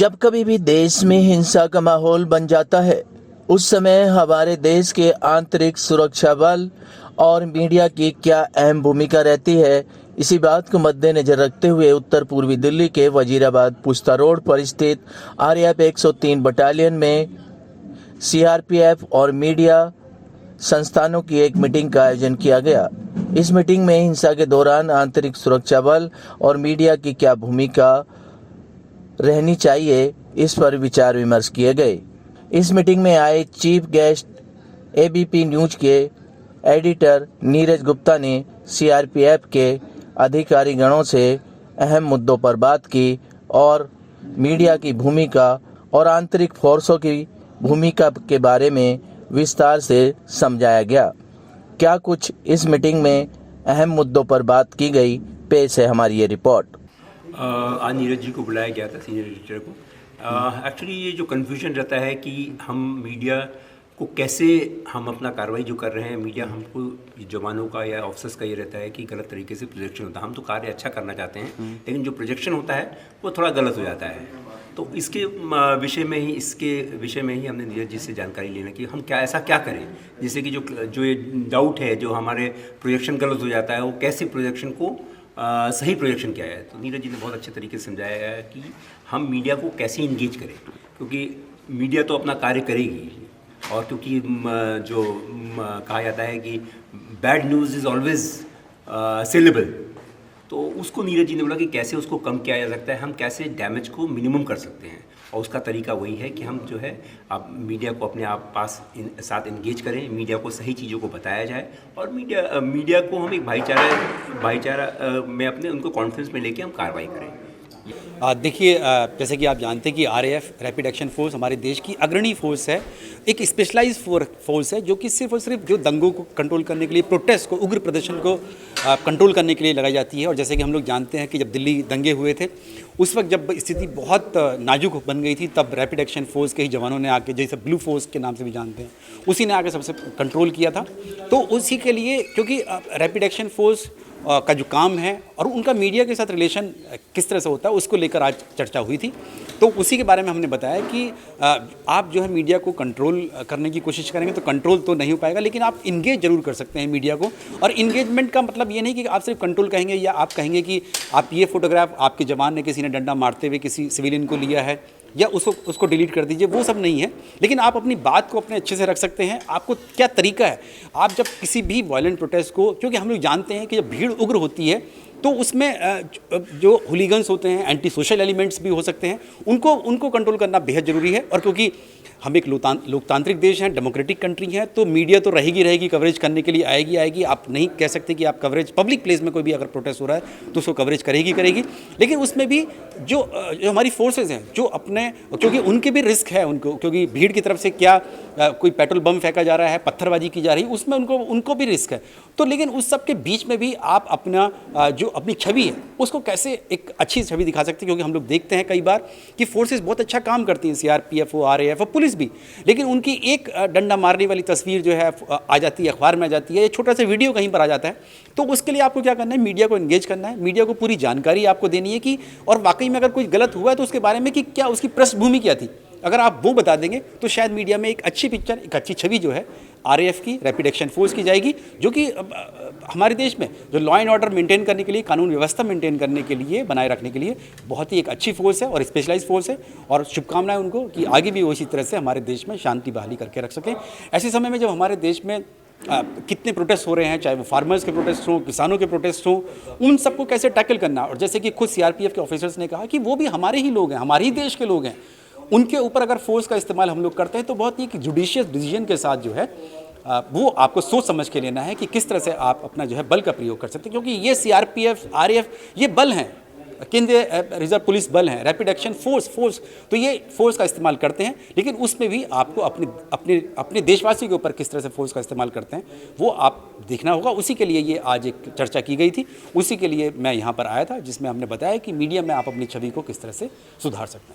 जब कभी भी देश में हिंसा का माहौल बन जाता है, उस समय हमारे देश के आंतरिक सुरक्षा बल और मीडिया की क्या अहम भूमिका रहती है। इसी बात को मद्देनजर रखते हुए उत्तर पूर्वी दिल्ली के वजीराबाद पुस्ता रोड पर स्थित आरएएफ 103 बटालियन में सीआरपीएफ और मीडिया संस्थानों की एक मीटिंग का आयोजन किया गया। इस मीटिंग में हिंसा के दौरान आंतरिक सुरक्षा बल और मीडिया की क्या भूमिका रहनी चाहिए, इस पर विचार विमर्श किए गए। इस मीटिंग में आए चीफ गेस्ट एबीपी न्यूज के एडिटर नीरज गुप्ता ने सीआरपीएफ के अधिकारी गणों से अहम मुद्दों पर बात की और मीडिया की भूमिका और आंतरिक फोर्सों की भूमिका के बारे में विस्तार से समझाया गया। क्या कुछ इस मीटिंग में अहम मुद्दों पर बात की गई, पेश है हमारी ये रिपोर्ट। आज नीरज जी को बुलाया गया था, सीनियर एडिटर को। एक्चुअली ये जो कन्फ्यूजन रहता है कि हम मीडिया को कैसे हम अपना कार्रवाई जो कर रहे हैं, मीडिया हमको जवानों का या ऑफिसर्स का ये रहता है कि गलत तरीके से प्रोजेक्शन होता है। हम तो कार्य अच्छा करना चाहते हैं, लेकिन जो प्रोजेक्शन होता है वो थोड़ा गलत हो जाता है। तो इसके विषय में ही हमने नीरज जी से जानकारी लेना कि हम ऐसा क्या करें जिससे कि जो ये डाउट है, जो हमारे प्रोजेक्शन गलत हो जाता है, वो कैसे प्रोजेक्शन को सही प्रोजेक्शन किया है। तो नीरज जी ने बहुत अच्छे तरीके से समझाया है कि हम मीडिया को कैसे इंगेज करें, क्योंकि मीडिया तो अपना कार्य करेगी, और क्योंकि कहा जाता है कि bad news is always saleable, तो उसको नीरज जी ने बोला कि कैसे उसको कम किया जा सकता है, हम कैसे डैमेज को मिनिमम कर सकते हैं। और उसका तरीका वही है कि हम जो है आप मीडिया को अपने साथ इंगेज करें, मीडिया को सही चीज़ों को बताया जाए, और मीडिया को हम एक भाईचारा में अपने उनको कॉन्फ्रेंस में लेके हम कार्रवाई करें। देखिए, जैसे कि आप जानते हैं कि आरएएफ रैपिड एक्शन फोर्स हमारे देश की अग्रणी फोर्स है, एक स्पेशलाइज्ड फोर्स है जो कि सिर्फ और सिर्फ जो दंगों को कंट्रोल करने के लिए, प्रोटेस्ट को, उग्र प्रदर्शन को कंट्रोल करने के लिए लगाई जाती है। और जैसे कि हम लोग जानते हैं कि जब दिल्ली दंगे हुए थे, उस वक्त जब स्थिति बहुत नाजुक बन गई थी, तब रैपिड एक्शन फोर्स के ही जवानों ने आके, जैसे ब्लू फोर्स के नाम से भी जानते हैं, उसी ने आके सबसे कंट्रोल किया था। तो उसी के लिए, क्योंकि रैपिड एक्शन फोर्स का जो काम है और उनका मीडिया के साथ रिलेशन किस तरह से होता है, उसको लेकर आज चर्चा हुई थी। तो उसी के बारे में हमने बताया कि आप जो है मीडिया को कंट्रोल करने की कोशिश करेंगे तो कंट्रोल तो नहीं हो पाएगा, लेकिन आप इंगेज जरूर कर सकते हैं मीडिया को। और इंगेजमेंट का मतलब ये नहीं कि आप सिर्फ कंट्रोल कहेंगे या आप कहेंगे कि आप ये फोटोग्राफ आपके जवान ने किसी ने डंडा मारते हुए किसी सिविलियन को लिया है या उसको डिलीट कर दीजिए, वो सब नहीं है। लेकिन आप अपनी बात को अपने अच्छे से रख सकते हैं। आपको क्या तरीका है, आप जब किसी भी वायलेंट प्रोटेस्ट को, क्योंकि हम लोग जानते हैं कि जब भीड़ उग्र होती है तो उसमें जो हुलीगन्स होते हैं, एंटी सोशल एलिमेंट्स भी हो सकते हैं, उनको कंट्रोल करना बेहद ज़रूरी है। और क्योंकि हम एक लोकतांत्रिक देश हैं, डेमोक्रेटिक कंट्री हैं, तो मीडिया तो रहेगी कवरेज करने के लिए आएगी। आप नहीं कह सकते कि आप कवरेज, पब्लिक प्लेस में कोई भी अगर प्रोटेस्ट हो रहा है तो उसको कवरेज करेगी। लेकिन उसमें भी जो हमारी फोर्सेज हैं, जो अपने, क्योंकि उनके भी रिस्क है उनको, क्योंकि भीड़ की तरफ से क्या कोई पेट्रोल बम फेंका जा रहा है, पत्थरबाजी की जा रही है, उसमें उनको भी रिस्क है। तो लेकिन उस सब के बीच में भी आप अपनी छवि है उसको कैसे एक अच्छी छवि दिखा सकते हैं। क्योंकि हम लोग देखते हैं कई बार कि फोर्सेस बहुत अच्छा काम करती हैं, सीआरपीएफ हो, आरएएफ हो, पुलिस भी, लेकिन उनकी एक डंडा मारने वाली तस्वीर जो है आ जाती है, अखबार में आ जाती है, छोटा सा वीडियो कहीं पर आ जाता है। तो उसके लिए आपको क्या करना है, मीडिया को एंगेज करना है, मीडिया को पूरी जानकारी आपको देनी है कि, और वाकई में अगर कुछ गलत हुआ है तो उसके बारे में कि क्या उसकी पृष्ठभूमि क्या थी, अगर आप वो बता देंगे तो शायद मीडिया में एक अच्छी पिक्चर, एक अच्छी छवि जो है आरएएफ की, रैपिड एक्शन फोर्स की जाएगी, जो कि हमारे देश में जो लॉ एंड ऑर्डर मेंटेन करने के लिए, कानून व्यवस्था मेंटेन करने के लिए, बनाए रखने के लिए बहुत ही एक अच्छी फोर्स है और स्पेशलाइज्ड फोर्स है। और शुभकामनाएं उनको कि आगे भी वो इसी तरह से हमारे देश में शांति बहाली करके रख सकें। ऐसे समय में जब हमारे देश में कितने प्रोटेस्ट हो रहे हैं, चाहे वो फार्मर्स के प्रोटेस्ट हों, किसानों के प्रोटेस्ट हों, उन सबको कैसे टैकल करना। और जैसे कि खुद सीआरपीएफ के ऑफिसर्स ने कहा कि वो भी हमारे ही लोग हैं, हमारे ही देश के लोग हैं, उनके ऊपर अगर फोर्स का इस्तेमाल हम लोग करते हैं तो बहुत ही एक जुडिशियस डिसीजन के साथ जो है वो आपको सोच समझ के लेना है कि किस तरह से आप अपना जो है बल का प्रयोग कर सकते हैं। क्योंकि ये सीआरपीएफ, आरएएफ, ये बल हैं, केंद्रीय रिजर्व पुलिस बल हैं, रैपिड एक्शन फोर्स, तो ये फोर्स का इस्तेमाल करते हैं। लेकिन उसमें भी आपको अपने देशवासियों के ऊपर किस तरह से फोर्स का इस्तेमाल करते हैं वो आप देखना होगा। उसी के लिए ये आज एक चर्चा की गई थी, उसी के लिए मैं यहाँ पर आया था, जिसमें हमने बताया कि मीडिया में आप अपनी छवि को किस तरह से सुधार सकते हैं।